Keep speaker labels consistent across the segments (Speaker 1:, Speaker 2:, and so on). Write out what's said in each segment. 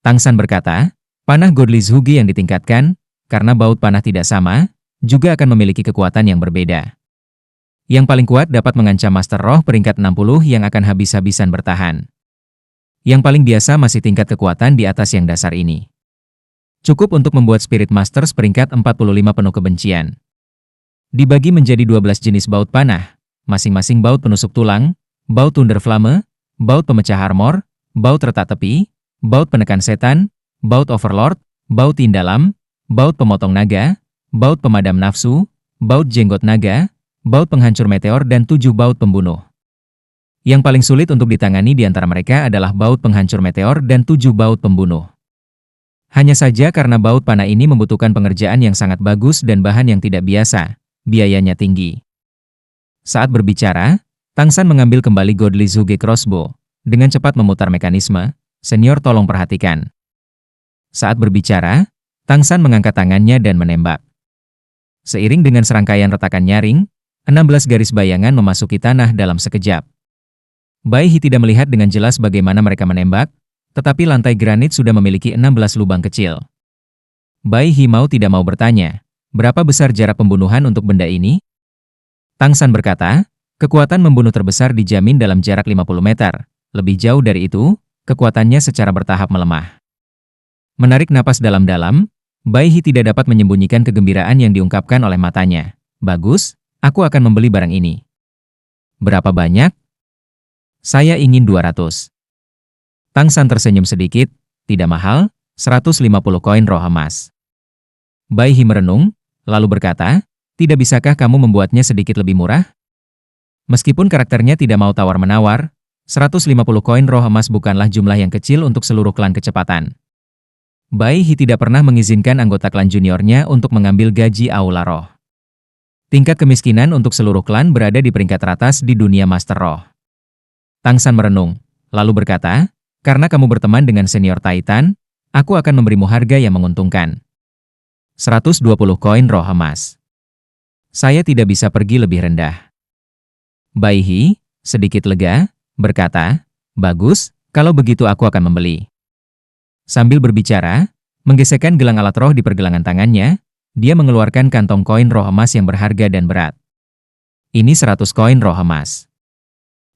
Speaker 1: Tangsan berkata, panah Godly Zhuge yang ditingkatkan, karena baut panah tidak sama, juga akan memiliki kekuatan yang berbeda. Yang paling kuat dapat mengancam Master Roh peringkat 60 yang akan habis-habisan bertahan. Yang paling biasa masih tingkat kekuatan di atas yang dasar ini. Cukup untuk membuat Spirit Masters peringkat 45 penuh kebencian. Dibagi menjadi 12 jenis baut panah, masing-masing baut penusuk tulang, baut Thunderflame, baut pemecah armor, baut retak tepi, baut penekan setan, baut Overlord, baut Tindalam, baut pemotong naga, baut pemadam nafsu, baut jenggot naga, baut penghancur meteor dan 7 baut pembunuh. Yang paling sulit untuk ditangani di antara mereka adalah baut penghancur meteor dan 7 baut pembunuh. Hanya saja karena baut panah ini membutuhkan pengerjaan yang sangat bagus dan bahan yang tidak biasa, biayanya tinggi. Saat berbicara, Tangsan mengambil kembali Godly Zhuge Crossbow. Dengan cepat memutar mekanisme, senior tolong perhatikan. Saat berbicara, Tangsan mengangkat tangannya dan menembak. Seiring dengan serangkaian retakan nyaring, 16 garis bayangan memasuki tanah dalam sekejap. Bai He tidak melihat dengan jelas bagaimana mereka menembak, tetapi lantai granit sudah memiliki 16 lubang kecil. Bai He mau tidak mau bertanya, berapa besar jarak pembunuhan untuk benda ini? Tangsan berkata, kekuatan membunuh terbesar dijamin dalam jarak 50 meter. Lebih jauh dari itu, kekuatannya secara bertahap melemah. Menarik napas dalam-dalam, Bai He tidak dapat menyembunyikan kegembiraan yang diungkapkan oleh matanya. Bagus, aku akan membeli barang ini. Berapa banyak? Saya ingin 200. Tangsan tersenyum sedikit, tidak mahal, 150 koin roh emas. Bai He merenung, lalu berkata, tidak bisakah kamu membuatnya sedikit lebih murah? Meskipun karakternya tidak mau tawar-menawar, 150 koin roh emas bukanlah jumlah yang kecil untuk seluruh klan kecepatan. Bai He tidak pernah mengizinkan anggota klan juniornya untuk mengambil gaji Aula Roh. Tingkat kemiskinan untuk seluruh klan berada di peringkat teratas di dunia Master Roh. Tangsan merenung, lalu berkata, karena kamu berteman dengan senior Titan, aku akan memberimu harga yang menguntungkan. 120 koin roh emas. Saya tidak bisa pergi lebih rendah. Bai He, sedikit lega, berkata, bagus, kalau begitu aku akan membeli. Sambil berbicara, menggesekkan gelang alat roh di pergelangan tangannya, dia mengeluarkan kantong koin roh emas yang berharga dan berat. Ini 100 koin roh emas.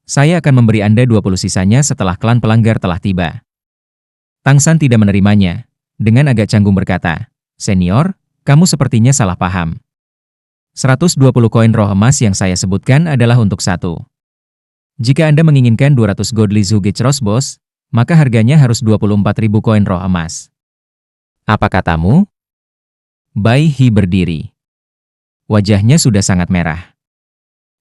Speaker 1: Saya akan memberi Anda 20 sisanya setelah klan pelanggar telah tiba. Tangsan tidak menerimanya, dengan agak canggung berkata, senior, kamu sepertinya salah paham. 120 koin roh emas yang saya sebutkan adalah untuk satu. Jika Anda menginginkan 200 Godly Zhuge Crossbows, maka harganya harus 24.000 koin roh emas. Apa katamu? Bai He berdiri. Wajahnya sudah sangat merah.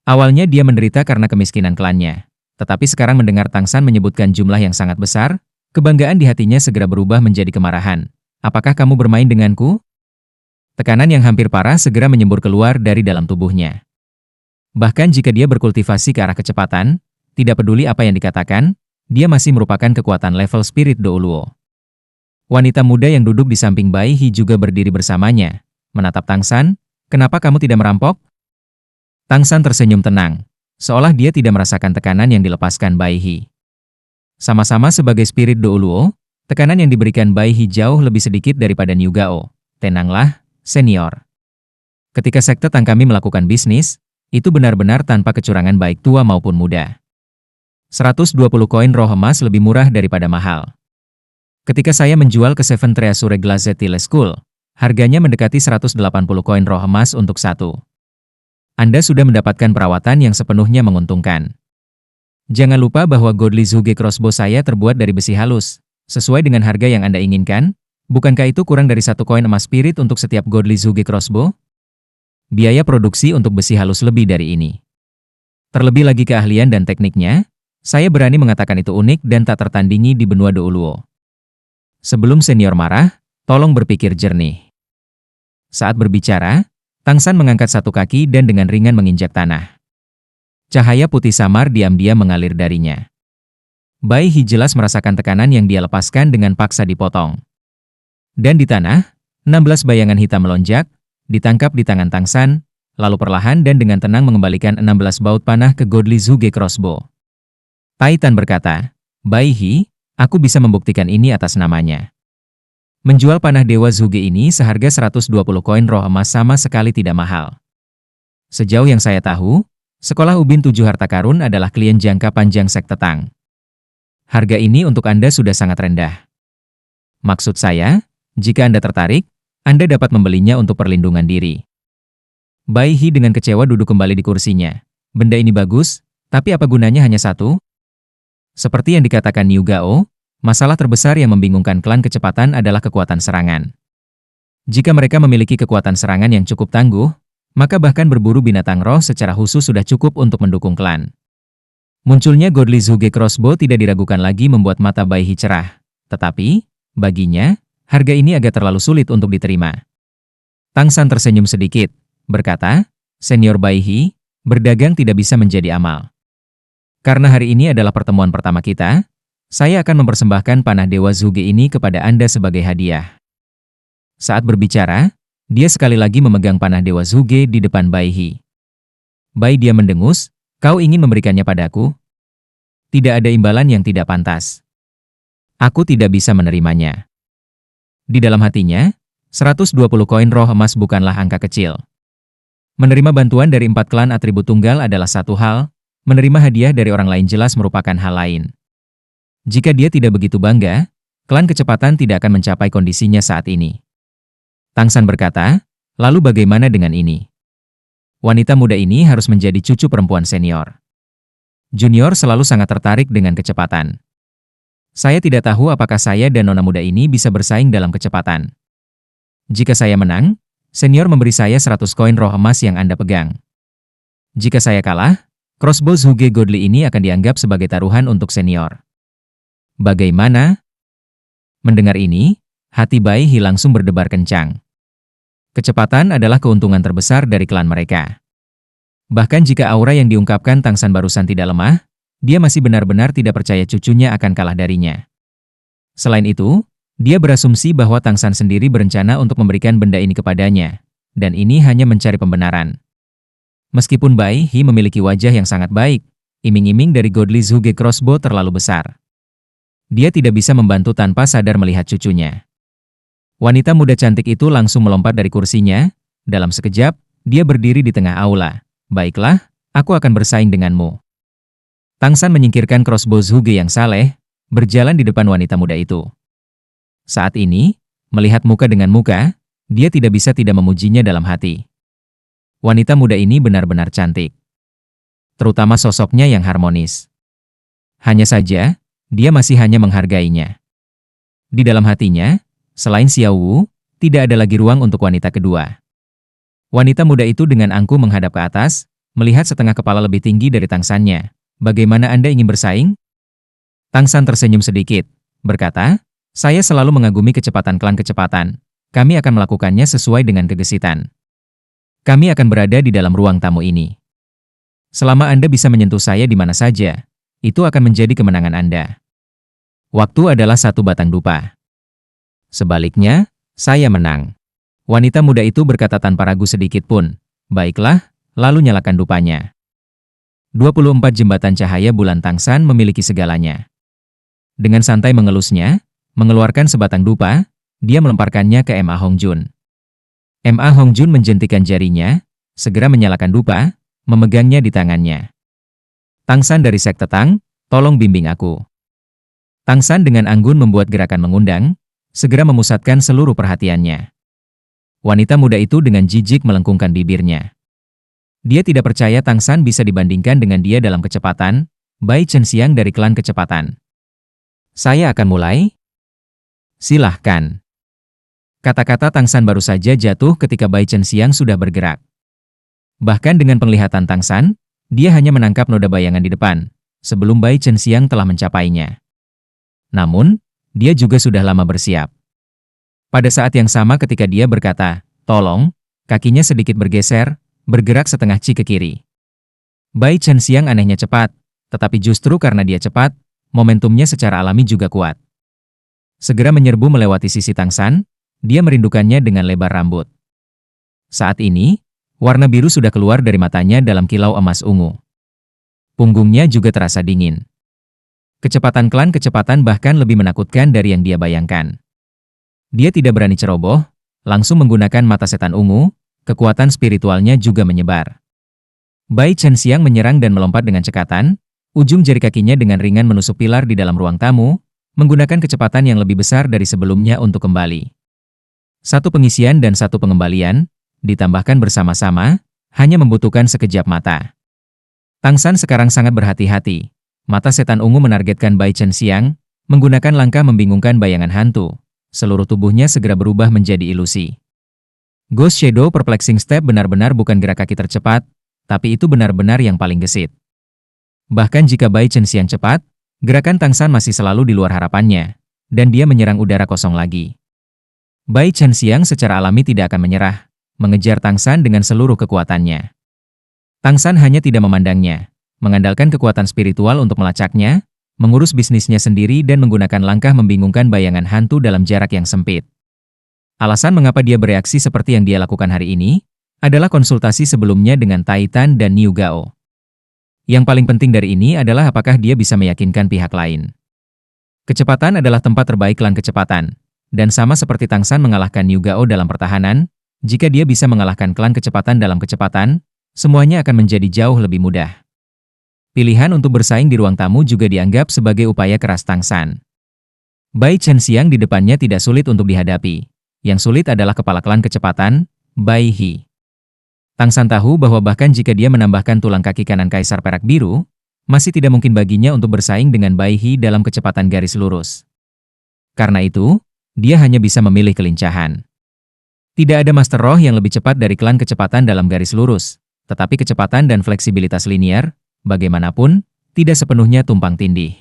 Speaker 1: Awalnya dia menderita karena kemiskinan klannya, tetapi sekarang mendengar Tangsan menyebutkan jumlah yang sangat besar, kebanggaan di hatinya segera berubah menjadi kemarahan. Apakah kamu bermain denganku? Tekanan yang hampir parah segera menyembur keluar dari dalam tubuhnya. Bahkan jika dia berkultivasi ke arah kecepatan, tidak peduli apa yang dikatakan, dia masih merupakan kekuatan level Spirit Douluo. Wanita muda yang duduk di samping Bai He juga berdiri bersamanya, menatap Tangsan, kenapa kamu tidak merampok? Tangsan tersenyum tenang, seolah dia tidak merasakan tekanan yang dilepaskan Bai He. Sama-sama sebagai Spirit Douluo, tekanan yang diberikan Bai He jauh lebih sedikit daripada Niu Gao. Tenanglah, senior. Ketika sekte Tang kami melakukan bisnis, itu benar-benar tanpa kecurangan baik tua maupun muda. 120 koin roh emas lebih murah daripada mahal. Ketika saya menjual ke Seven Treasure Glazetile School, harganya mendekati 180 koin roh emas untuk satu. Anda sudah mendapatkan perawatan yang sepenuhnya menguntungkan. Jangan lupa bahwa Godly Zhuge Crossbow saya terbuat dari besi halus, sesuai dengan harga yang Anda inginkan. Bukankah itu kurang dari 1 koin emas spirit untuk setiap Godly Zhuge Crossbow? Biaya produksi untuk besi halus lebih dari ini. Terlebih lagi keahlian dan tekniknya, saya berani mengatakan itu unik dan tak tertandingi di benua Douluo. Sebelum senior marah, tolong berpikir jernih. Saat berbicara, Tangsan mengangkat satu kaki dan dengan ringan menginjak tanah. Cahaya putih samar diam-diam mengalir darinya. Bai He jelas merasakan tekanan yang dia lepaskan dengan paksa dipotong. Dan di tanah, 16 bayangan hitam melonjak, ditangkap di tangan Tangsan, lalu perlahan dan dengan tenang mengembalikan 16 baut panah ke Godly Zhuge Crossbow. Titan berkata, Bai He, aku bisa membuktikan ini atas namanya. Menjual panah Dewa Zhuge ini seharga 120 koin roh emas sama sekali tidak mahal. Sejauh yang saya tahu, Sekolah Ubin 7 Harta Karun adalah klien jangka panjang Sekte Tang. Harga ini untuk Anda sudah sangat rendah. Maksud saya, jika Anda tertarik, Anda dapat membelinya untuk perlindungan diri. Bai He dengan kecewa duduk kembali di kursinya. Benda ini bagus, tapi apa gunanya hanya satu? Seperti yang dikatakan Niu Gao, masalah terbesar yang membingungkan klan kecepatan adalah kekuatan serangan. Jika mereka memiliki kekuatan serangan yang cukup tangguh, maka bahkan berburu binatang roh secara khusus sudah cukup untuk mendukung klan. Munculnya Godly Zhuge Crossbow tidak diragukan lagi membuat mata Bai He cerah. Tetapi, baginya, harga ini agak terlalu sulit untuk diterima. Tang San tersenyum sedikit, berkata, Senior Bai He, berdagang tidak bisa menjadi amal. Karena hari ini adalah pertemuan pertama kita, saya akan mempersembahkan panah Dewa Zhuge ini kepada Anda sebagai hadiah. Saat berbicara, dia sekali lagi memegang panah Dewa Zhuge di depan Bai He. Bai dia mendengus, kau ingin memberikannya padaku? Tidak ada imbalan yang tidak pantas. Aku tidak bisa menerimanya. Di dalam hatinya, 120 koin roh emas bukanlah angka kecil. Menerima bantuan dari 4 klan atribut tunggal adalah satu hal, menerima hadiah dari orang lain jelas merupakan hal lain. Jika dia tidak begitu bangga, klan kecepatan tidak akan mencapai kondisinya saat ini. Tang San berkata, lalu bagaimana dengan ini? Wanita muda ini harus menjadi cucu perempuan senior. Junior selalu sangat tertarik dengan kecepatan. Saya tidak tahu apakah saya dan nona muda ini bisa bersaing dalam kecepatan. Jika saya menang, senior memberi saya 100 koin roh emas yang Anda pegang. Jika saya kalah, crossbow Zhuge Godly ini akan dianggap sebagai taruhan untuk senior. Bagaimana? Mendengar ini, hati Bai He langsung berdebar kencang. Kecepatan adalah keuntungan terbesar dari klan mereka. Bahkan jika aura yang diungkapkan Tang San barusan tidak lemah, dia masih benar-benar tidak percaya cucunya akan kalah darinya. Selain itu, dia berasumsi bahwa Tang San sendiri berencana untuk memberikan benda ini kepadanya, dan ini hanya mencari pembenaran. Meskipun Bai He memiliki wajah yang sangat baik, iming-iming dari Godly Zhuge Crossbow terlalu besar. Dia tidak bisa membantu tanpa sadar melihat cucunya. Wanita muda cantik itu langsung melompat dari kursinya. Dalam sekejap, dia berdiri di tengah aula. Baiklah, aku akan bersaing denganmu. Tang San menyingkirkan crossbow Zhuge yang saleh, berjalan di depan wanita muda itu. Saat ini, melihat muka dengan muka, dia tidak bisa tidak memujinya dalam hati. Wanita muda ini benar-benar cantik. Terutama sosoknya yang harmonis. Hanya saja, dia masih hanya menghargainya. Di dalam hatinya, selain Xiao Wu, tidak ada lagi ruang untuk wanita kedua. Wanita muda itu dengan angkuh menghadap ke atas, melihat setengah kepala lebih tinggi dari Tang San-nya. Bagaimana Anda ingin bersaing? Tang San tersenyum sedikit, berkata, saya selalu mengagumi kecepatan klan kecepatan. Kami akan melakukannya sesuai dengan kegesitan. Kami akan berada di dalam ruang tamu ini. Selama Anda bisa menyentuh saya di mana saja, itu akan menjadi kemenangan Anda. Waktu adalah satu batang dupa. Sebaliknya, saya menang. Wanita muda itu berkata tanpa ragu sedikit pun. Baiklah, lalu nyalakan dupanya. 24 jembatan cahaya bulan Tang San memiliki segalanya. Dengan santai mengelusnya, mengeluarkan sebatang dupa, dia melemparkannya ke Ma Hongjun. Ma Hongjun menjentikan jarinya, segera menyalakan dupa, memegangnya di tangannya. Tang San dari Sekte Tang, tolong bimbing aku. Tang San dengan anggun membuat gerakan mengundang, segera memusatkan seluruh perhatiannya. Wanita muda itu dengan jijik melengkungkan bibirnya. Dia tidak percaya Tang San bisa dibandingkan dengan dia dalam kecepatan, Bai Chen Xiang dari klan kecepatan. Saya akan mulai? Silahkan. Kata-kata Tang San baru saja jatuh ketika Bai Chen Xiang sudah bergerak. Bahkan dengan penglihatan Tang San, dia hanya menangkap noda bayangan di depan, sebelum Bai Chen Xiang telah mencapainya. Namun, dia juga sudah lama bersiap. Pada saat yang sama ketika dia berkata, tolong, kakinya sedikit bergeser, bergerak setengah ci ke kiri. Bai Chen Xiang anehnya cepat, tetapi justru karena dia cepat, momentumnya secara alami juga kuat. Segera menyerbu melewati sisi Tang San, dia merindukannya dengan lebar rambut. Saat ini, warna biru sudah keluar dari matanya dalam kilau emas ungu. Punggungnya juga terasa dingin. Kecepatan klan kecepatan bahkan lebih menakutkan dari yang dia bayangkan. Dia tidak berani ceroboh, langsung menggunakan mata setan ungu, kekuatan spiritualnya juga menyebar. Bai Chenxiang menyerang dan melompat dengan cekatan, ujung jari kakinya dengan ringan menusuk pilar di dalam ruang tamu, menggunakan kecepatan yang lebih besar dari sebelumnya untuk kembali. Satu pengisian dan satu pengembalian, ditambahkan bersama-sama, hanya membutuhkan sekejap mata. Tang San sekarang sangat berhati-hati. Mata setan ungu menargetkan Bai Chenxiang, menggunakan langkah membingungkan bayangan hantu. Seluruh tubuhnya segera berubah menjadi ilusi. Ghost Shadow Perplexing Step benar-benar bukan gerak kaki tercepat, tapi itu benar-benar yang paling gesit. Bahkan jika Bai Chenxiang cepat, gerakan Tang San masih selalu di luar harapannya, dan dia menyerang udara kosong lagi. Bai Chenxiang secara alami tidak akan menyerah, mengejar Tang San dengan seluruh kekuatannya. Tang San hanya tidak memandangnya, mengandalkan kekuatan spiritual untuk melacaknya, mengurus bisnisnya sendiri dan menggunakan langkah membingungkan bayangan hantu dalam jarak yang sempit. Alasan mengapa dia bereaksi seperti yang dia lakukan hari ini, adalah konsultasi sebelumnya dengan Titan dan Niu Gao. Yang paling penting dari ini adalah apakah dia bisa meyakinkan pihak lain. Kecepatan adalah tempat terbaik klan kecepatan, dan sama seperti Tang San mengalahkan Niu Gao dalam pertahanan, jika dia bisa mengalahkan klan kecepatan dalam kecepatan, semuanya akan menjadi jauh lebih mudah. Pilihan untuk bersaing di ruang tamu juga dianggap sebagai upaya keras Tang San. Bai Chenxiang di depannya tidak sulit untuk dihadapi. Yang sulit adalah kepala klan kecepatan, Bai He. Tang San tahu bahwa bahkan jika dia menambahkan tulang kaki kanan Kaisar Perak Biru, masih tidak mungkin baginya untuk bersaing dengan Bai He dalam kecepatan garis lurus. Karena itu, dia hanya bisa memilih kelincahan. Tidak ada Master Roh yang lebih cepat dari klan kecepatan dalam garis lurus. Tetapi kecepatan dan fleksibilitas linear, bagaimanapun, tidak sepenuhnya tumpang tindih.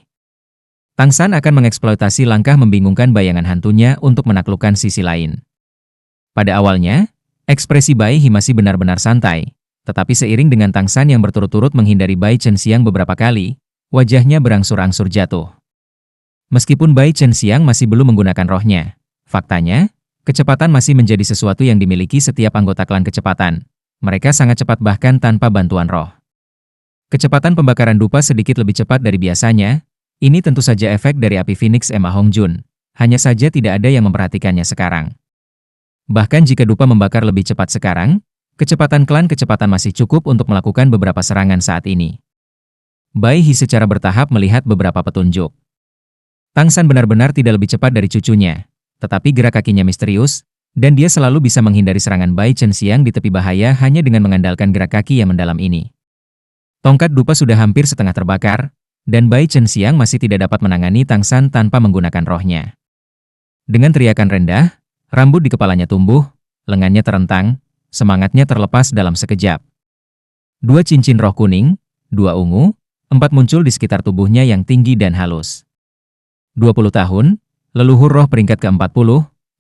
Speaker 1: Tang San akan mengeksploitasi langkah membingungkan bayangan hantunya untuk menaklukkan sisi lain. Pada awalnya, ekspresi Bai He masih benar-benar santai, tetapi seiring dengan Tang San yang berturut-turut menghindari Bai Chenxiang beberapa kali, wajahnya berangsur-angsur jatuh. Meskipun Bai Chenxiang masih belum menggunakan rohnya, faktanya, kecepatan masih menjadi sesuatu yang dimiliki setiap anggota klan kecepatan. Mereka sangat cepat bahkan tanpa bantuan roh. Kecepatan pembakaran dupa sedikit lebih cepat dari biasanya. Ini tentu saja efek dari api Phoenix Emma Hongjun. Hanya saja tidak ada yang memperhatikannya sekarang. Bahkan jika dupa membakar lebih cepat sekarang, kecepatan klan kecepatan masih cukup untuk melakukan beberapa serangan saat ini. Bai He secara bertahap melihat beberapa petunjuk. Tang San benar-benar tidak lebih cepat dari cucunya, tetapi gerak kakinya misterius, dan dia selalu bisa menghindari serangan Bai Chenxiang di tepi bahaya hanya dengan mengandalkan gerak kaki yang mendalam ini. Tongkat dupa sudah hampir setengah terbakar, dan Bai Chenxiang masih tidak dapat menangani Tang San tanpa menggunakan rohnya. Dengan teriakan rendah, rambut di kepalanya tumbuh, lengannya terentang, semangatnya terlepas dalam sekejap. 2 cincin roh kuning, 2 ungu, 4 muncul di sekitar tubuhnya yang tinggi dan halus. 20 tahun, leluhur roh peringkat ke-40,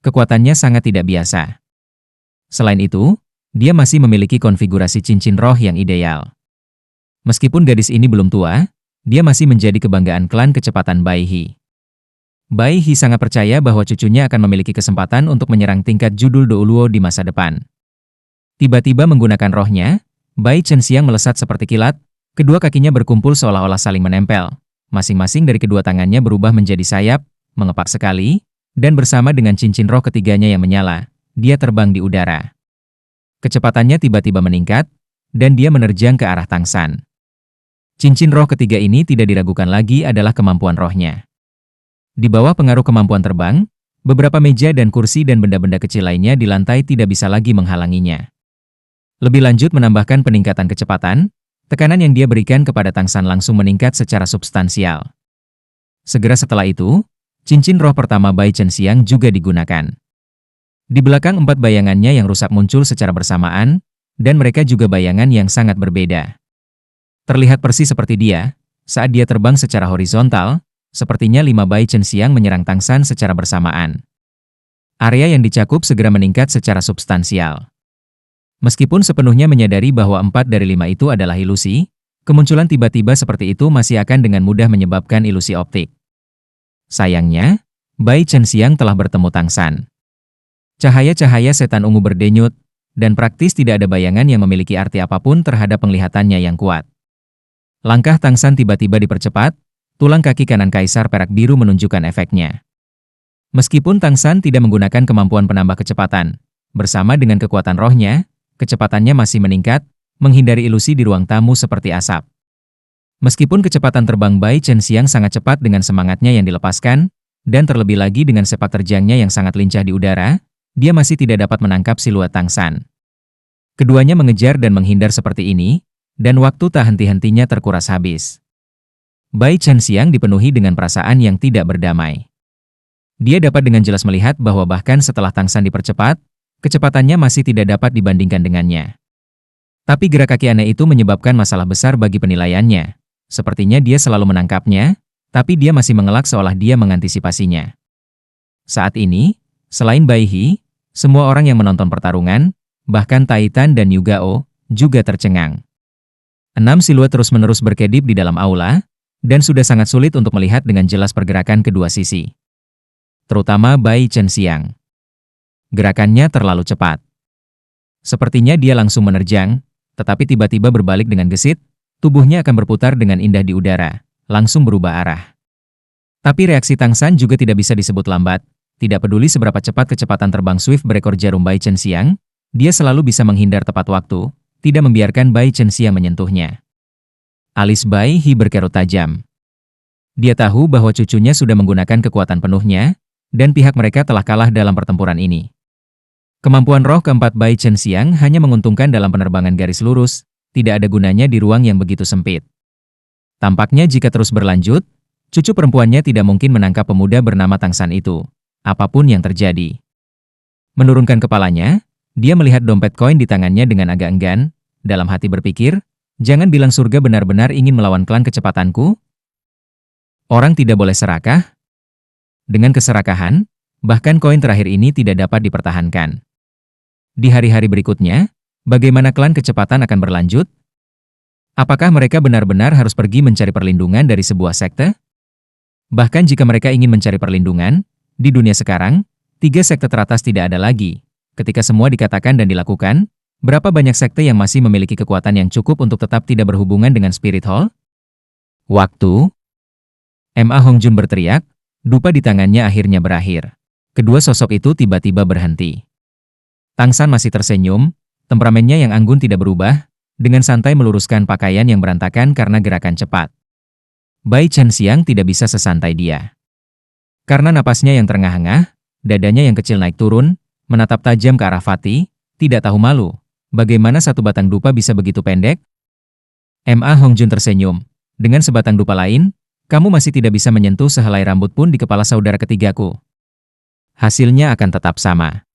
Speaker 1: kekuatannya sangat tidak biasa. Selain itu, dia masih memiliki konfigurasi cincin roh yang ideal. Meskipun gadis ini belum tua, dia masih menjadi kebanggaan klan kecepatan Bai He. Bai He sangat percaya bahwa cucunya akan memiliki kesempatan untuk menyerang tingkat judul Douluo di masa depan. Tiba-tiba menggunakan rohnya, Bai Chenxiang melesat seperti kilat, kedua kakinya berkumpul seolah-olah saling menempel. Masing-masing dari kedua tangannya berubah menjadi sayap, mengepak sekali, dan bersama dengan cincin roh ketiganya yang menyala, dia terbang di udara. Kecepatannya tiba-tiba meningkat, dan dia menerjang ke arah Tang San. Cincin roh ketiga ini tidak diragukan lagi adalah kemampuan rohnya. Di bawah pengaruh kemampuan terbang, beberapa meja dan kursi dan benda-benda kecil lainnya di lantai tidak bisa lagi menghalanginya. Lebih lanjut menambahkan peningkatan kecepatan, tekanan yang dia berikan kepada Tang San langsung meningkat secara substansial. Segera setelah itu, cincin roh pertama Bai Chenxiang juga digunakan. Di belakang 4 bayangannya yang rusak muncul secara bersamaan, dan mereka juga bayangan yang sangat berbeda. Terlihat persis seperti dia, saat dia terbang secara horizontal, sepertinya 5 Bai Chenxiang menyerang Tang San secara bersamaan. Area yang dicakup segera meningkat secara substansial. Meskipun sepenuhnya menyadari bahwa 4 dari 5 itu adalah ilusi, kemunculan tiba-tiba seperti itu masih akan dengan mudah menyebabkan ilusi optik. Sayangnya, Bai Chenxiang telah bertemu Tang San. Cahaya-cahaya setan ungu berdenyut, dan praktis tidak ada bayangan yang memiliki arti apapun terhadap penglihatannya yang kuat. Langkah Tang San tiba-tiba dipercepat, tulang kaki kanan Kaisar Perak Biru menunjukkan efeknya. Meskipun Tang San tidak menggunakan kemampuan penambah kecepatan, bersama dengan kekuatan rohnya, kecepatannya masih meningkat, menghindari ilusi di ruang tamu seperti asap. Meskipun kecepatan terbang Bai Chen-xiang sangat cepat dengan semangatnya yang dilepaskan, dan terlebih lagi dengan sepak terjangnya yang sangat lincah di udara, dia masih tidak dapat menangkap siluet Tang San. Keduanya mengejar dan menghindar seperti ini, dan waktu tak henti-hentinya terkuras habis. Bai Chen-xiang dipenuhi dengan perasaan yang tidak berdamai. Dia dapat dengan jelas melihat bahwa bahkan setelah Tang San dipercepat, kecepatannya masih tidak dapat dibandingkan dengannya. Tapi gerak kaki aneh itu menyebabkan masalah besar bagi penilaiannya. Sepertinya dia selalu menangkapnya, tapi dia masih mengelak seolah dia mengantisipasinya. Saat ini, selain Bai He, semua orang yang menonton pertarungan, bahkan Titan dan Yu Gao, juga tercengang. 6 siluet terus-menerus berkedip di dalam aula, dan sudah sangat sulit untuk melihat dengan jelas pergerakan kedua sisi. Terutama Bai Chen-xiang. Gerakannya terlalu cepat. Sepertinya dia langsung menerjang, tetapi tiba-tiba berbalik dengan gesit, tubuhnya akan berputar dengan indah di udara, langsung berubah arah. Tapi reaksi Tang San juga tidak bisa disebut lambat, tidak peduli seberapa cepat kecepatan terbang Swift berekor jarum Bai Chen-xiang, dia selalu bisa menghindar tepat waktu, tidak membiarkan Bai Chen-xiang menyentuhnya. Alis Bai He berkerut tajam. Dia tahu bahwa cucunya sudah menggunakan kekuatan penuhnya, dan pihak mereka telah kalah dalam pertempuran ini. Kemampuan roh keempat Bai Chen-xiang hanya menguntungkan dalam penerbangan garis lurus, tidak ada gunanya di ruang yang begitu sempit. Tampaknya jika terus berlanjut, cucu perempuannya tidak mungkin menangkap pemuda bernama Tang San itu, apapun yang terjadi. Menurunkan kepalanya, dia melihat dompet koin di tangannya dengan agak enggan, dalam hati berpikir, jangan bilang surga benar-benar ingin melawan klan kecepatanku. Orang tidak boleh serakah. Dengan keserakahan, bahkan koin terakhir ini tidak dapat dipertahankan. Di hari-hari berikutnya, bagaimana klan kecepatan akan berlanjut? Apakah mereka benar-benar harus pergi mencari perlindungan dari sebuah sekte? Bahkan jika mereka ingin mencari perlindungan, di dunia sekarang, 3 sekte teratas tidak ada lagi. Ketika semua dikatakan dan dilakukan, berapa banyak sekte yang masih memiliki kekuatan yang cukup untuk tetap tidak berhubungan dengan Spirit Hall? Waktu. Ma Hongjun berteriak, dupa di tangannya akhirnya berakhir. Kedua sosok itu tiba-tiba berhenti. Tang San masih tersenyum, temperamennya yang anggun tidak berubah, dengan santai meluruskan pakaian yang berantakan karena gerakan cepat. Bai Chen-xiang tidak bisa sesantai dia. Karena napasnya yang terengah-engah, dadanya yang kecil naik turun, menatap tajam ke arah Fatih, tidak tahu malu. Bagaimana satu batang dupa bisa begitu pendek? Ma Hongjun tersenyum. Dengan sebatang dupa lain, kamu masih tidak bisa menyentuh sehelai rambut pun di kepala saudara ketigaku. Hasilnya akan tetap sama.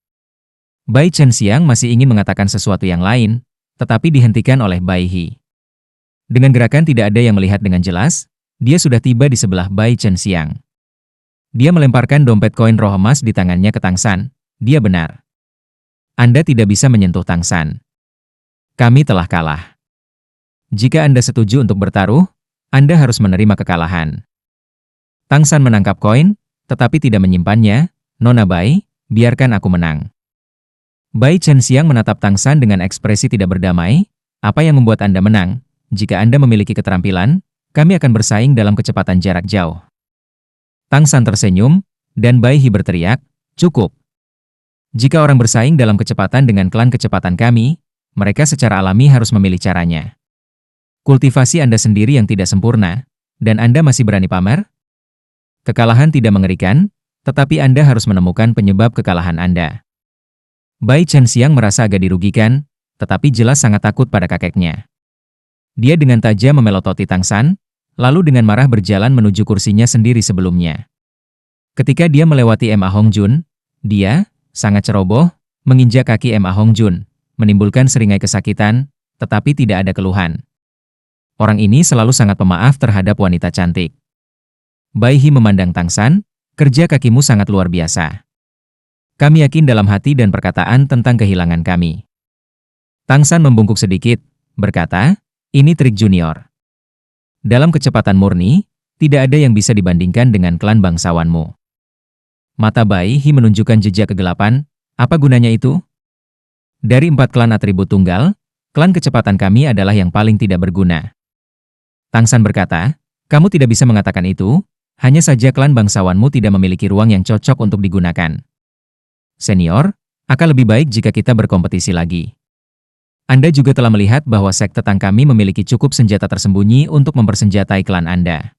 Speaker 1: Bai Chen-xiang masih ingin mengatakan sesuatu yang lain, tetapi dihentikan oleh Bai He. Dengan gerakan tidak ada yang melihat dengan jelas, dia sudah tiba di sebelah Bai Chen-xiang. Dia melemparkan dompet koin roh emas di tangannya ke Tang San. Dia benar. Anda tidak bisa menyentuh Tang San. Kami telah kalah. Jika Anda setuju untuk bertaruh, Anda harus menerima kekalahan. Tang San menangkap koin, tetapi tidak menyimpannya. Nona Bai, biarkan aku menang. Bai Chen-xiang menatap Tang San dengan ekspresi tidak berdamai. Apa yang membuat Anda menang? Jika Anda memiliki keterampilan, kami akan bersaing dalam kecepatan jarak jauh. Tang San tersenyum, dan Bai He berteriak, cukup. Jika orang bersaing dalam kecepatan dengan klan kecepatan kami, mereka secara alami harus memilih caranya. Kultivasi Anda sendiri yang tidak sempurna, dan Anda masih berani pamer? Kekalahan tidak mengerikan, tetapi Anda harus menemukan penyebab kekalahan Anda. Bai Chen-xiang merasa agak dirugikan, tetapi jelas sangat takut pada kakeknya. Dia dengan tajam memelototi Tang San, lalu dengan marah berjalan menuju kursinya sendiri sebelumnya. Ketika dia melewati Ma Hongjun, dia, sangat ceroboh, menginjak kaki Ma Hongjun, menimbulkan seringai kesakitan, tetapi tidak ada keluhan. Orang ini selalu sangat pemaaf terhadap wanita cantik. Bai He memandang Tang San, kerja kakimu sangat luar biasa. Kami yakin dalam hati dan perkataan tentang kehilangan kami. Tang San membungkuk sedikit, berkata, ini trik junior. Dalam kecepatan murni, tidak ada yang bisa dibandingkan dengan klan bangsawanmu. Mata Bai He menunjukkan jejak kegelapan, apa gunanya itu? Dari 4 klan atribut tunggal, klan kecepatan kami adalah yang paling tidak berguna. Tang San berkata, kamu tidak bisa mengatakan itu, Hanya saja klan bangsawanmu tidak memiliki ruang yang cocok untuk digunakan. Senior, akan lebih baik jika kita berkompetisi lagi. Anda juga telah melihat bahwa sekte Tang kami memiliki cukup senjata tersembunyi untuk mempersenjatai klan Anda.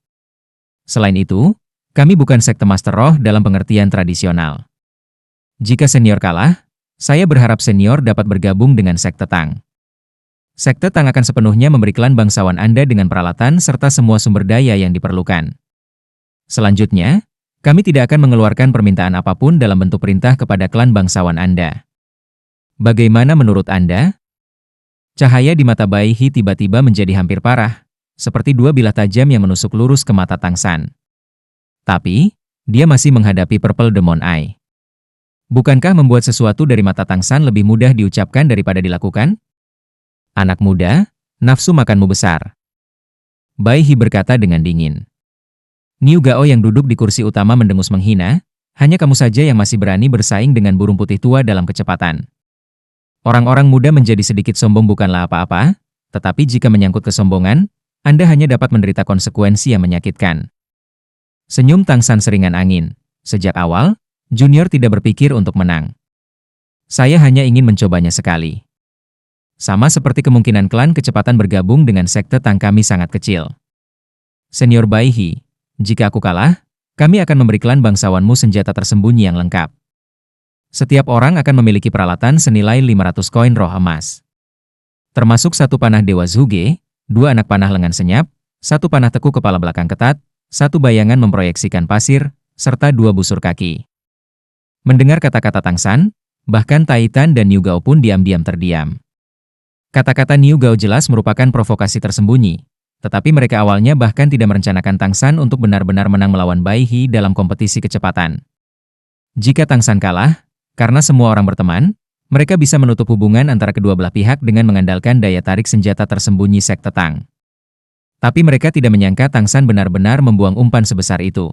Speaker 1: Selain itu, kami bukan sekte Master Roh dalam pengertian tradisional. Jika senior kalah, saya berharap senior dapat bergabung dengan sekte Tang. Sekte Tang akan sepenuhnya memberi klan bangsawan Anda dengan peralatan serta semua sumber daya yang diperlukan. Selanjutnya, kami tidak akan mengeluarkan permintaan apapun dalam bentuk perintah kepada klan bangsawan Anda. Bagaimana menurut Anda? Cahaya di mata Bai He tiba-tiba menjadi hampir parah, seperti dua bilah tajam yang menusuk lurus ke mata Tang San. Tapi, dia masih menghadapi Purple Demon Eye. Bukankah membuat sesuatu dari mata Tang San lebih mudah diucapkan daripada dilakukan? Anak muda, nafsu makanmu besar. Bai He berkata dengan dingin. Niu Gao yang duduk di kursi utama mendengus menghina, hanya kamu saja yang masih berani bersaing dengan burung putih tua dalam kecepatan. Orang-orang muda menjadi sedikit sombong bukanlah apa-apa, tetapi jika menyangkut kesombongan, Anda hanya dapat menderita konsekuensi yang menyakitkan. Senyum Tang San seringan angin. Sejak awal, Junior tidak berpikir untuk menang. Saya hanya ingin mencobanya sekali. Sama seperti kemungkinan klan kecepatan bergabung dengan sekte Tang kami sangat kecil. Senior Bai He, jika aku kalah, kami akan memberi klan bangsawanmu senjata tersembunyi yang lengkap. Setiap orang akan memiliki peralatan senilai 500 koin roh emas. Termasuk satu panah Dewa Zhuge, dua anak panah lengan senyap, satu panah teku kepala belakang ketat, satu bayangan memproyeksikan pasir, serta dua busur kaki. Mendengar kata-kata Tang San, bahkan Taitan dan Niu Gao pun diam-diam terdiam. Kata-kata Niu Gao jelas merupakan provokasi tersembunyi. Tetapi mereka awalnya bahkan tidak merencanakan Tang San untuk benar-benar menang melawan Bai He dalam kompetisi kecepatan. Jika Tang San kalah, karena semua orang berteman, mereka bisa menutup hubungan antara kedua belah pihak dengan mengandalkan daya tarik senjata tersembunyi sekte Tang. Tapi mereka tidak menyangka Tang San benar-benar membuang umpan sebesar itu.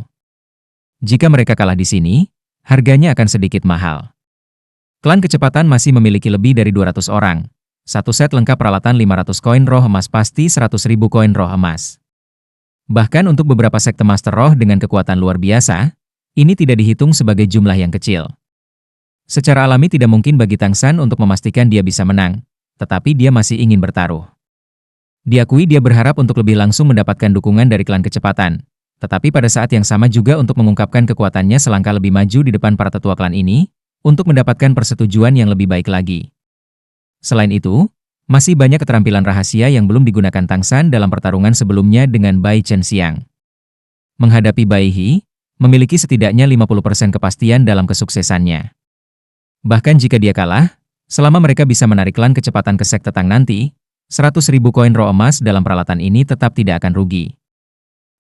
Speaker 1: Jika mereka kalah di sini, harganya akan sedikit mahal. Klan kecepatan masih memiliki lebih dari 200 orang. Satu set lengkap peralatan 500 koin roh emas pasti 100.000 koin roh emas. Bahkan untuk beberapa sekte Master Roh dengan kekuatan luar biasa, ini tidak dihitung sebagai jumlah yang kecil. Secara alami tidak mungkin bagi Tang San untuk memastikan dia bisa menang, tetapi dia masih ingin bertaruh. Diakui dia berharap untuk lebih langsung mendapatkan dukungan dari klan kecepatan, tetapi pada saat yang sama juga untuk mengungkapkan kekuatannya selangkah lebih maju di depan para tetua klan ini, untuk mendapatkan persetujuan yang lebih baik lagi. Selain itu, masih banyak keterampilan rahasia yang belum digunakan Tang San dalam pertarungan sebelumnya dengan Bai Chen Xiang. Menghadapi Bai He, memiliki setidaknya 50% kepastian dalam kesuksesannya. Bahkan jika dia kalah, selama mereka bisa menarik klan kecepatan ke sekte Tang nanti, 100.000 koin roh emas dalam peralatan ini tetap tidak akan rugi.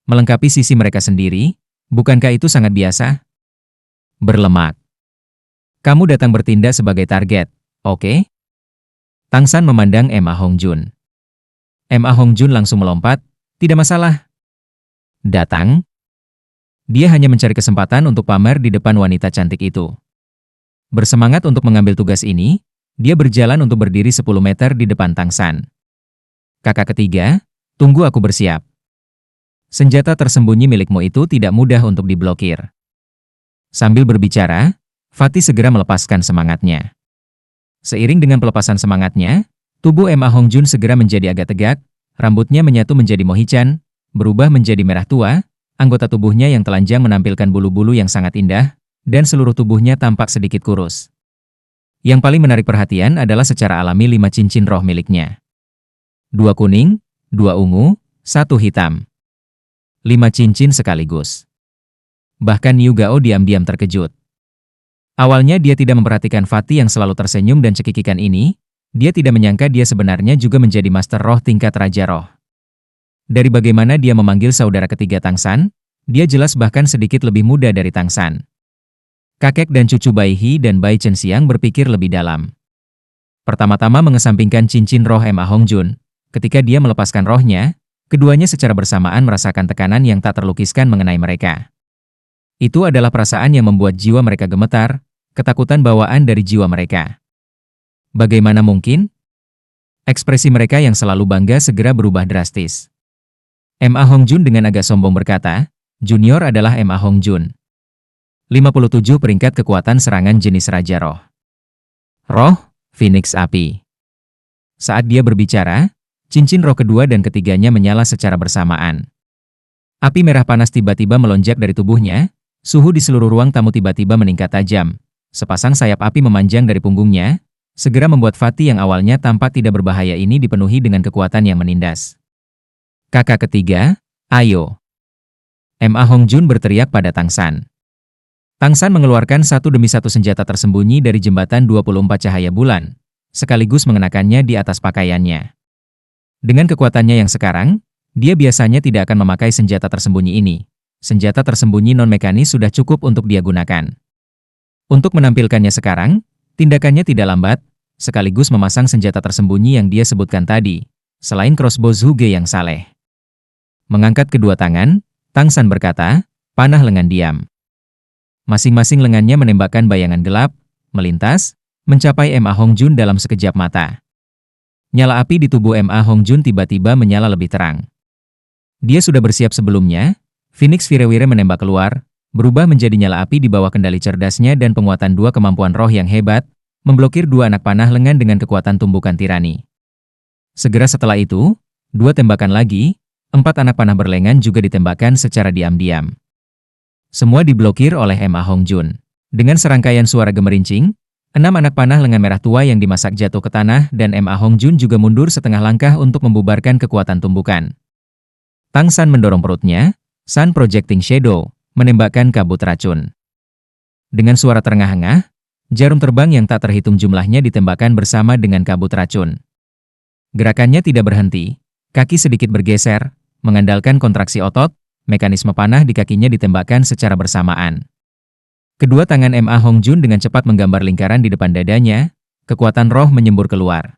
Speaker 1: Melengkapi sisi mereka sendiri, bukankah itu sangat biasa? Berlemak. Kamu datang bertindak sebagai target, oke? Tang San memandang Emma Hongjun. Emma Hongjun langsung melompat, tidak masalah. Datang. Dia hanya mencari kesempatan untuk pamer di depan wanita cantik itu. Bersemangat untuk mengambil tugas ini, dia berjalan untuk berdiri 10 meter di depan Tang San. Kakak ketiga, tunggu aku bersiap. Senjata tersembunyi milikmu itu tidak mudah untuk diblokir. Sambil berbicara, Fatih segera melepaskan semangatnya. Seiring dengan pelepasan semangatnya, tubuh Emma Hongjun segera menjadi agak tegak, rambutnya menyatu menjadi mohichan, berubah menjadi merah tua, anggota tubuhnya yang telanjang menampilkan bulu-bulu yang sangat indah, dan seluruh tubuhnya tampak sedikit kurus. Yang paling menarik perhatian adalah secara alami 5 cincin roh miliknya. 2 kuning, 2 ungu, 1 hitam. 5 cincin sekaligus. Bahkan Niu Gao diam-diam terkejut. Awalnya dia tidak memperhatikan Fatih yang selalu tersenyum dan cekikikan ini, dia tidak menyangka dia sebenarnya juga menjadi Master Roh tingkat Raja Roh. Dari bagaimana dia memanggil saudara ketiga Tang San, dia jelas bahkan sedikit lebih muda dari Tang San. Kakek dan cucu Bai He dan Bai Chen Xiang berpikir lebih dalam. Pertama-tama mengesampingkan cincin roh Emma Hongjun, ketika dia melepaskan rohnya, keduanya secara bersamaan merasakan tekanan yang tak terlukiskan mengenai mereka. Itu adalah perasaan yang membuat jiwa mereka gemetar, ketakutan bawaan dari jiwa mereka. Bagaimana mungkin? Ekspresi mereka yang selalu bangga segera berubah drastis. Ma Hongjun dengan agak sombong berkata, Junior adalah Ma Hongjun. 57 peringkat kekuatan serangan jenis Raja Roh. Roh, Phoenix Api. Saat dia berbicara, cincin roh kedua dan ketiganya menyala secara bersamaan. Api merah panas tiba-tiba melonjak dari tubuhnya, suhu di seluruh ruang tamu tiba-tiba meningkat tajam. Sepasang sayap api memanjang dari punggungnya, segera membuat Fatih yang awalnya tampak tidak berbahaya ini dipenuhi dengan kekuatan yang menindas. Kakak ketiga, ayo. Ma Hongjun berteriak pada Tang San. Tang San mengeluarkan satu demi satu senjata tersembunyi dari jembatan 24 cahaya bulan, sekaligus mengenakannya di atas pakaiannya. Dengan kekuatannya yang sekarang, dia biasanya tidak akan memakai senjata tersembunyi ini. Senjata tersembunyi non-mekanis sudah cukup untuk dia gunakan. Untuk menampilkannya sekarang, tindakannya tidak lambat, sekaligus memasang senjata tersembunyi yang dia sebutkan tadi, selain crossbow Zhuge yang saleh. Mengangkat kedua tangan, Tang San berkata, panah lengan diam. Masing-masing lengannya menembakkan bayangan gelap, melintas, mencapai Ma Hongjun dalam sekejap mata. Nyala api di tubuh Ma Hongjun tiba-tiba menyala lebih terang. Dia sudah bersiap sebelumnya, Phoenix Firewire menembak keluar, berubah menjadi nyala api di bawah kendali cerdasnya dan penguatan dua kemampuan roh yang hebat, memblokir dua anak panah lengan dengan kekuatan tumbukan tirani. Segera setelah itu, dua tembakan lagi, 4 anak panah berlengan juga ditembakkan secara diam-diam. Semua diblokir oleh Ma Hongjun. Dengan serangkaian suara gemerincing, 6 anak panah lengan merah tua yang dimasak jatuh ke tanah dan Ma Hongjun juga mundur setengah langkah untuk membubarkan kekuatan tumbukan. Tang San mendorong perutnya, Sun Projecting Shadow, menembakkan kabut racun. Dengan suara terengah-engah, jarum terbang yang tak terhitung jumlahnya ditembakkan bersama dengan kabut racun. Gerakannya tidak berhenti, kaki sedikit bergeser, mengandalkan kontraksi otot, mekanisme panah di kakinya ditembakkan secara bersamaan. Kedua tangan Ma Hongjun dengan cepat menggambar lingkaran di depan dadanya, kekuatan roh menyembur keluar.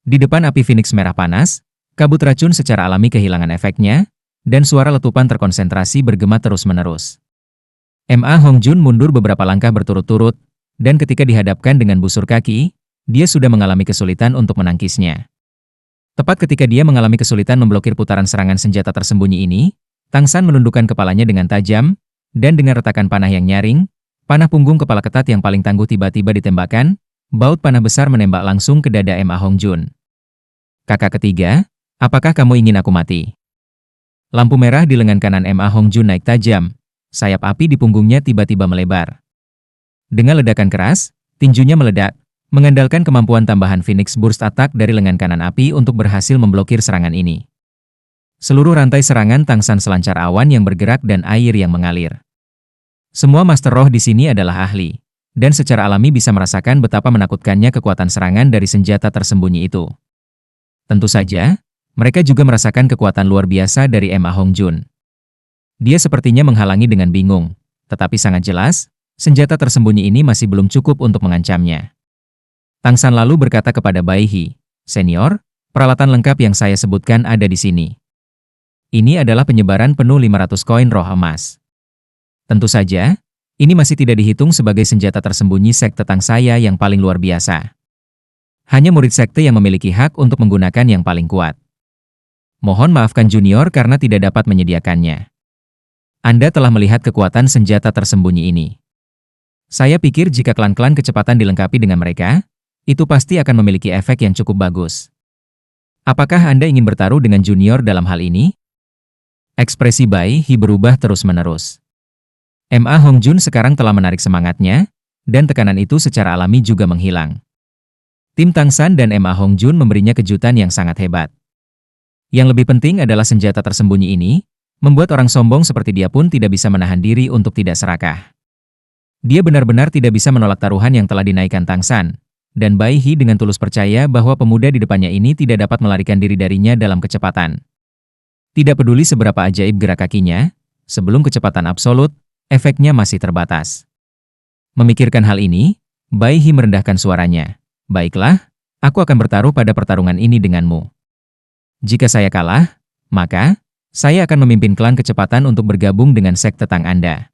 Speaker 1: Di depan api Phoenix merah panas, kabut racun secara alami kehilangan efeknya, dan suara letupan terkonsentrasi bergema terus-menerus. Ma Hongjun mundur beberapa langkah berturut-turut, dan ketika dihadapkan dengan busur kaki, dia sudah mengalami kesulitan untuk menangkisnya. Tepat ketika dia mengalami kesulitan memblokir putaran serangan senjata tersembunyi ini, Tang San menundukkan kepalanya dengan tajam, dan dengan retakan panah yang nyaring, panah punggung kepala ketat yang paling tangguh tiba-tiba ditembakkan, baut panah besar menembak langsung ke dada Ma Hongjun. Kakak ketiga, apakah kamu ingin aku mati? Lampu merah di lengan kanan Ma Hongjun naik tajam, sayap api di punggungnya tiba-tiba melebar. Dengan ledakan keras, tinjunya meledak, mengandalkan kemampuan tambahan Phoenix Burst Attack dari lengan kanan api untuk berhasil memblokir serangan ini. Seluruh rantai serangan Tang San selancar awan yang bergerak dan air yang mengalir. Semua Master Roh di sini adalah ahli, dan secara alami bisa merasakan betapa menakutkannya kekuatan serangan dari senjata tersembunyi itu. Tentu saja, mereka juga merasakan kekuatan luar biasa dari Ma Hongjun. Dia sepertinya menghalangi dengan bingung, tetapi sangat jelas, senjata tersembunyi ini masih belum cukup untuk mengancamnya. Tang San lalu berkata kepada Bai He, "Senior, peralatan lengkap yang saya sebutkan ada di sini. Ini adalah penyebaran penuh 500 koin roh emas. Tentu saja, ini masih tidak dihitung sebagai senjata tersembunyi sekte Tang saya yang paling luar biasa. Hanya murid sekte yang memiliki hak untuk menggunakan yang paling kuat. Mohon maafkan Junior karena tidak dapat menyediakannya. Anda telah melihat kekuatan senjata tersembunyi ini. Saya pikir jika klan-klan kecepatan dilengkapi dengan mereka, itu pasti akan memiliki efek yang cukup bagus. Apakah Anda ingin bertaruh dengan Junior dalam hal ini?" Ekspresi Bai He berubah terus-menerus. Ma Hongjun sekarang telah menarik semangatnya, dan tekanan itu secara alami juga menghilang. Tim Tang San dan Ma Hongjun memberinya kejutan yang sangat hebat. Yang lebih penting adalah senjata tersembunyi ini, membuat orang sombong seperti dia pun tidak bisa menahan diri untuk tidak serakah. Dia benar-benar tidak bisa menolak taruhan yang telah dinaikkan Tang San. Dan Bai He dengan tulus percaya bahwa pemuda di depannya ini tidak dapat melarikan diri darinya dalam kecepatan. Tidak peduli seberapa ajaib gerak kakinya, sebelum kecepatan absolut, efeknya masih terbatas. Memikirkan hal ini, Bai He merendahkan suaranya. "Baiklah, aku akan bertaruh pada pertarungan ini denganmu. Jika saya kalah, maka saya akan memimpin klan kecepatan untuk bergabung dengan sekte Tang Anda.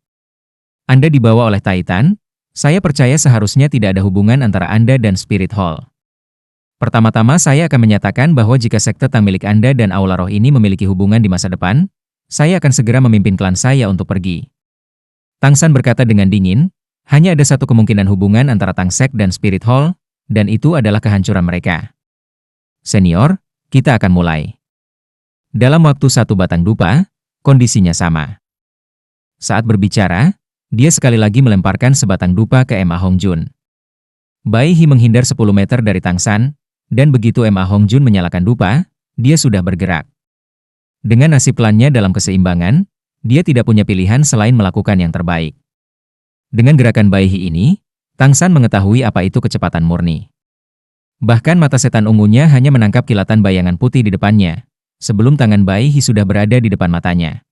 Speaker 1: Anda dibawa oleh Titan. Saya percaya seharusnya tidak ada hubungan antara Anda dan Spirit Hall. Pertama-tama saya akan menyatakan bahwa jika sekte Tang milik Anda dan Aula Roh ini memiliki hubungan di masa depan, Saya akan segera memimpin klan saya untuk pergi. Tang San berkata dengan dingin, hanya ada satu kemungkinan hubungan antara Tang Sek dan Spirit Hall, dan itu adalah kehancuran mereka. Senior, kita akan mulai. Dalam waktu satu batang dupa, kondisinya sama. Saat berbicara, dia sekali lagi melemparkan sebatang dupa ke Ma Hongjun. Bai He menghindar 10 meter dari Tang San, dan begitu Ma Hongjun menyalakan dupa, dia sudah bergerak. Dengan nasib klannya dalam keseimbangan, dia tidak punya pilihan selain melakukan yang terbaik. Dengan gerakan Bai He ini, Tang San mengetahui apa itu kecepatan murni. Bahkan mata setan ungunya hanya menangkap kilatan bayangan putih di depannya, sebelum tangan Bai He sudah berada di depan matanya.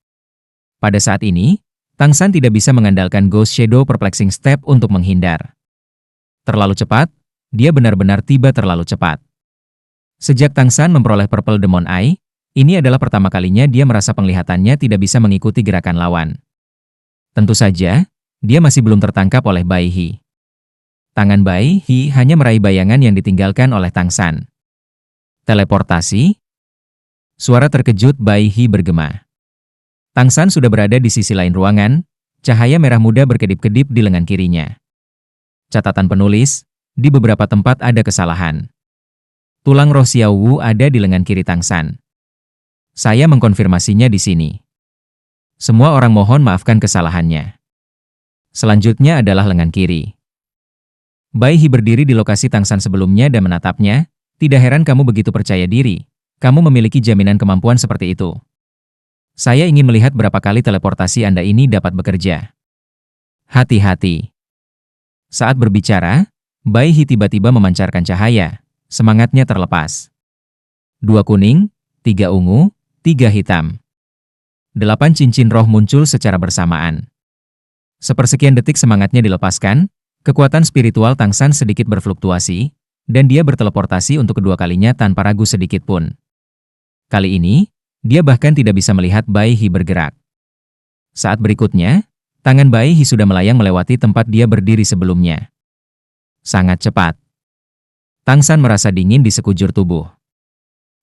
Speaker 1: Pada saat ini, Tang San tidak bisa mengandalkan Ghost Shadow Perplexing Step untuk menghindar. Terlalu cepat, dia benar-benar tiba terlalu cepat. Sejak Tang San memperoleh Purple Demon Eye, ini adalah pertama kalinya dia merasa penglihatannya tidak bisa mengikuti gerakan lawan. Tentu saja, dia masih belum tertangkap oleh Bai He. Tangan Bai He hanya meraih bayangan yang ditinggalkan oleh Tang San. Teleportasi? Suara terkejut Bai He bergema. Tang San sudah berada di sisi lain ruangan, cahaya merah muda berkedip-kedip di lengan kirinya. Catatan penulis, di beberapa tempat ada kesalahan. Tulang roh Xiao Wu ada di lengan kiri Tang San. Saya mengkonfirmasinya di sini. Semua orang mohon maafkan kesalahannya. Selanjutnya adalah lengan kiri. Bai He berdiri di lokasi Tang San sebelumnya dan menatapnya. Tidak heran kamu begitu percaya diri. Kamu memiliki jaminan kemampuan seperti itu. Saya ingin melihat berapa kali teleportasi Anda ini dapat bekerja. Hati-hati. Saat berbicara, Bai He tiba-tiba memancarkan cahaya. Semangatnya terlepas. 2 kuning, 3 ungu, 3 hitam. 8 cincin roh muncul secara bersamaan. Sepersekian detik semangatnya dilepaskan, kekuatan spiritual Tang San sedikit berfluktuasi, dan dia berteleportasi untuk kedua kalinya tanpa ragu sedikit pun. Kali ini, dia bahkan tidak bisa melihat Bai He bergerak. Saat berikutnya, tangan Bai He sudah melayang melewati tempat dia berdiri sebelumnya. Sangat cepat. Tang San merasa dingin di sekujur tubuh.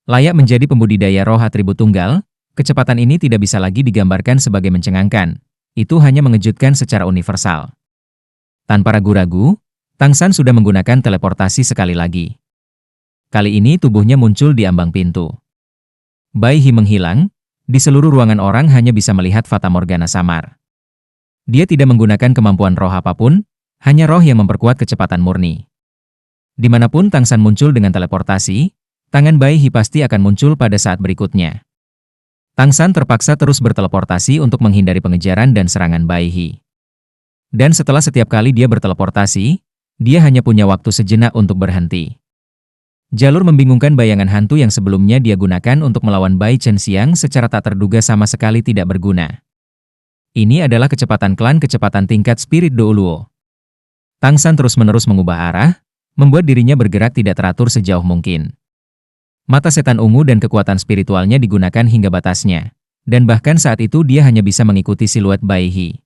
Speaker 1: Layak menjadi pembudidaya roh atribut tunggal, kecepatan ini tidak bisa lagi digambarkan sebagai mencengangkan. Itu hanya mengejutkan secara universal. Tanpa ragu-ragu, Tang San sudah menggunakan teleportasi sekali lagi. Kali ini tubuhnya muncul di ambang pintu. Bai He menghilang, di seluruh ruangan orang hanya bisa melihat Fata Morgana samar. Dia tidak menggunakan kemampuan roh apapun, hanya roh yang memperkuat kecepatan murni. Dimanapun Tang San muncul dengan teleportasi, tangan Bai He pasti akan muncul pada saat berikutnya. Tang San terpaksa terus berteleportasi untuk menghindari pengejaran dan serangan Bai He. Dan setelah setiap kali dia berteleportasi, dia hanya punya waktu sejenak untuk berhenti. Jalur membingungkan bayangan hantu yang sebelumnya dia gunakan untuk melawan Bai Chen Xiang secara tak terduga sama sekali tidak berguna. Ini adalah kecepatan klan kecepatan tingkat Spirit Douluo. Tang San terus-menerus mengubah arah, membuat dirinya bergerak tidak teratur sejauh mungkin. Mata setan ungu dan kekuatan spiritualnya digunakan hingga batasnya, dan bahkan saat itu dia hanya bisa mengikuti siluet Bai He.